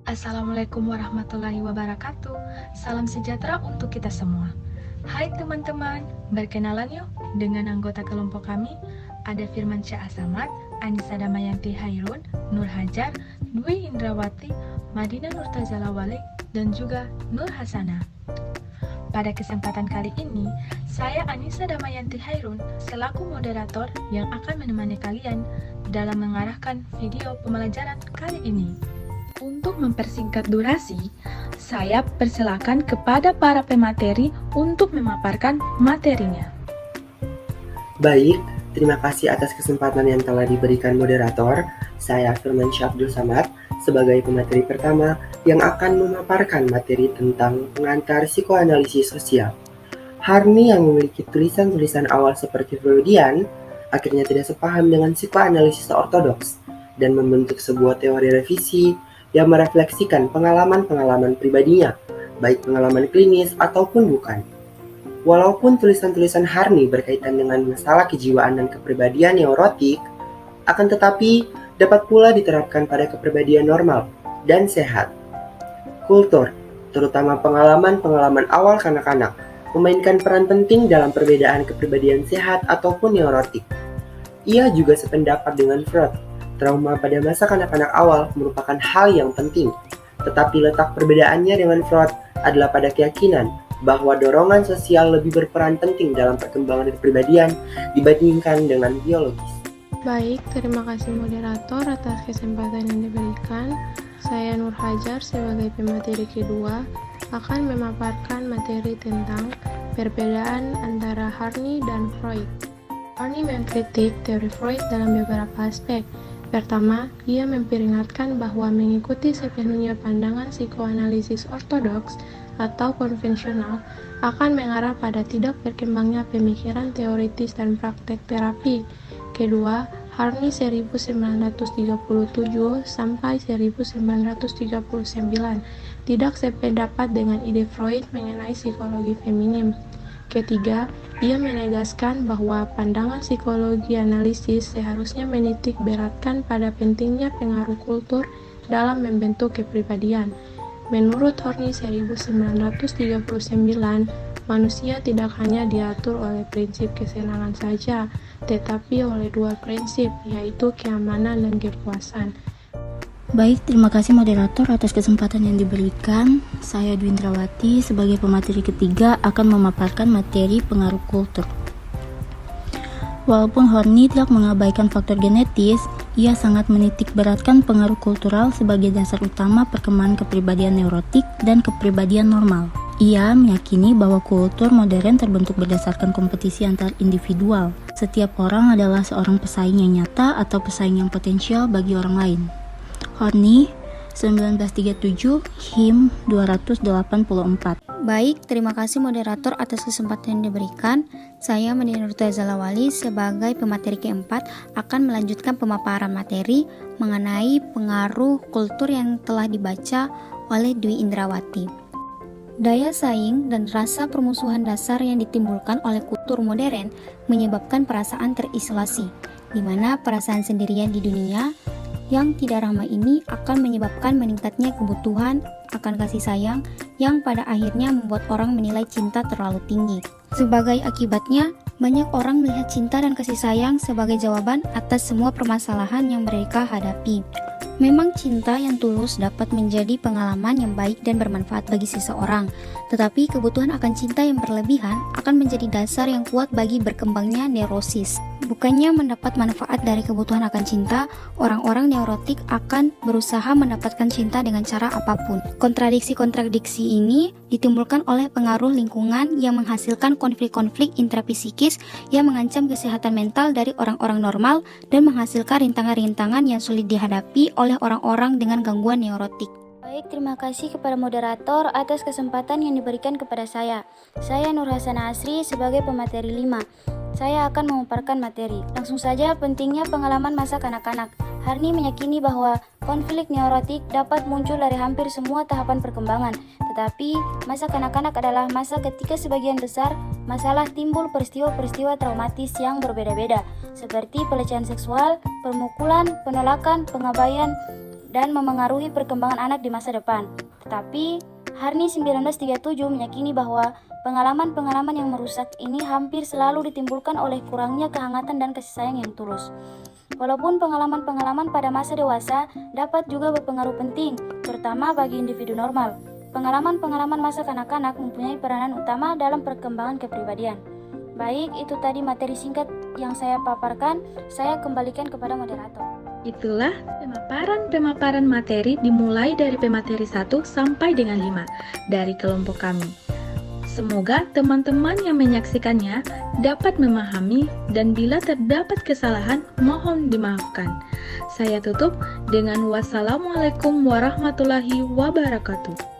Assalamualaikum warahmatullahi wabarakatuh. Salam sejahtera untuk kita semua. Hai teman-teman, berkenalan yuk dengan anggota kelompok kami. Ada Firman Syah Asamat, Anissa Damayanti Hairun, Nur Hajar, Dwi Indrawati, Madinah Nurtazala Walik, dan juga Nur Hasanah. Pada kesempatan kali ini, saya Anissa Damayanti Hairun selaku moderator yang akan menemani kalian dalam mengarahkan video pembelajaran kali ini. Untuk mempersingkat durasi, saya persilakan kepada para pemateri untuk memaparkan materinya. Baik, terima kasih atas kesempatan yang telah diberikan moderator. Saya Firman Syah Abdul Samad sebagai pemateri pertama yang akan memaparkan materi tentang pengantar psikoanalisis sosial. Harni yang memiliki tulisan-tulisan awal seperti Freudian akhirnya tidak sepaham dengan psikoanalisis ortodoks dan membentuk sebuah teori revisi yang merefleksikan pengalaman-pengalaman pribadinya, baik pengalaman klinis ataupun bukan. Walaupun tulisan-tulisan Harni berkaitan dengan masalah kejiwaan dan kepribadian neurotik, akan tetapi dapat pula diterapkan pada kepribadian normal dan sehat. Kultur, terutama pengalaman-pengalaman awal kanak-kanak, memainkan peran penting dalam perbedaan kepribadian sehat ataupun neurotik. Ia juga sependapat dengan Freud. Trauma pada masa kanak-kanak awal merupakan hal yang penting, tetapi letak perbedaannya dengan Freud adalah pada keyakinan bahwa dorongan sosial lebih berperan penting dalam perkembangan kepribadian dibandingkan dengan biologis. Baik, terima kasih moderator atas kesempatan yang diberikan. Saya Nur Hajar sebagai pemateri kedua akan memaparkan materi tentang perbedaan antara Harni dan Freud. Harni mengkritik teori Freud dalam beberapa aspek. Pertama, ia memperingatkan bahwa mengikuti sepenuhnya pandangan psikoanalisis ortodoks atau konvensional akan mengarah pada tidak berkembangnya pemikiran teoritis dan praktek terapi. Kedua, Harni 1937 sampai 1939 tidak sependapat dengan ide Freud mengenai psikologi feminim. Ketiga, ia menegaskan bahwa pandangan psikologi analisis seharusnya menitik beratkan pada pentingnya pengaruh kultur dalam membentuk kepribadian. Menurut Harni 1939, manusia tidak hanya diatur oleh prinsip kesenangan saja, tetapi oleh dua prinsip, yaitu keamanan dan kepuasan. Baik, terima kasih moderator atas kesempatan yang diberikan. Saya Dwi Indrawati sebagai pemateri ketiga akan memaparkan materi pengaruh kultur. Walaupun Horny tidak mengabaikan faktor genetis, ia sangat menitik beratkan pengaruh kultural sebagai dasar utama perkembangan kepribadian neurotik dan kepribadian normal. Ia meyakini bahwa kultur modern terbentuk berdasarkan kompetisi antar individual. Setiap orang adalah seorang pesaing yang nyata atau pesaing yang potensial bagi orang lain. Horny, 1937, HIM 284. Baik, terima kasih moderator atas kesempatan yang diberikan. Saya Madinah Nurtazala Wali sebagai pemateri keempat akan melanjutkan pemaparan materi mengenai pengaruh kultur yang telah dibaca oleh Dwi Indrawati. Daya saing dan rasa permusuhan dasar yang ditimbulkan oleh kultur modern menyebabkan perasaan terisolasi, di mana perasaan sendirian di dunia yang tidak ramah ini akan menyebabkan meningkatnya kebutuhan akan kasih sayang yang pada akhirnya membuat orang menilai cinta terlalu tinggi. Sebagai akibatnya, banyak orang melihat cinta dan kasih sayang sebagai jawaban atas semua permasalahan yang mereka hadapi. Memang cinta yang tulus dapat menjadi pengalaman yang baik dan bermanfaat bagi seseorang, tetapi kebutuhan akan cinta yang berlebihan akan menjadi dasar yang kuat bagi berkembangnya neurosis. Bukannya mendapat manfaat dari kebutuhan akan cinta, orang-orang neurotik akan berusaha mendapatkan cinta dengan cara apapun. Kontradiksi-kontradiksi ini ditimbulkan oleh pengaruh lingkungan yang menghasilkan konflik-konflik intrapsikis yang mengancam kesehatan mental dari orang-orang normal dan menghasilkan rintangan-rintangan yang sulit dihadapi oleh orang-orang dengan gangguan neurotik. Baik, terima kasih kepada moderator atas kesempatan yang diberikan kepada saya. Saya Nur Hasanah Asri sebagai pemateri 5. Saya akan memaparkan materi. Langsung saja, pentingnya pengalaman masa kanak-kanak. Harni meyakini bahwa konflik neurotik dapat muncul dari hampir semua tahapan perkembangan. Tetapi, masa kanak-kanak adalah masa ketika sebagian besar masalah timbul peristiwa-peristiwa traumatis yang berbeda-beda, seperti pelecehan seksual, pemukulan, penolakan, pengabaian, dan memengaruhi perkembangan anak di masa depan. Tetapi, Harni 1937 meyakini bahwa pengalaman-pengalaman yang merusak ini hampir selalu ditimbulkan oleh kurangnya kehangatan dan kasih sayang yang tulus. Walaupun pengalaman-pengalaman pada masa dewasa dapat juga berpengaruh penting, terutama bagi individu normal. Pengalaman-pengalaman masa kanak-kanak mempunyai peranan utama dalam perkembangan kepribadian. Baik, itu tadi materi singkat yang saya paparkan. Saya kembalikan kepada moderator. Itulah pemaparan materi dimulai dari pemateri 1 sampai dengan 5 dari kelompok kami. Semoga teman-teman yang menyaksikannya dapat memahami dan bila terdapat kesalahan mohon dimaafkan. Saya tutup dengan wassalamualaikum warahmatullahi wabarakatuh.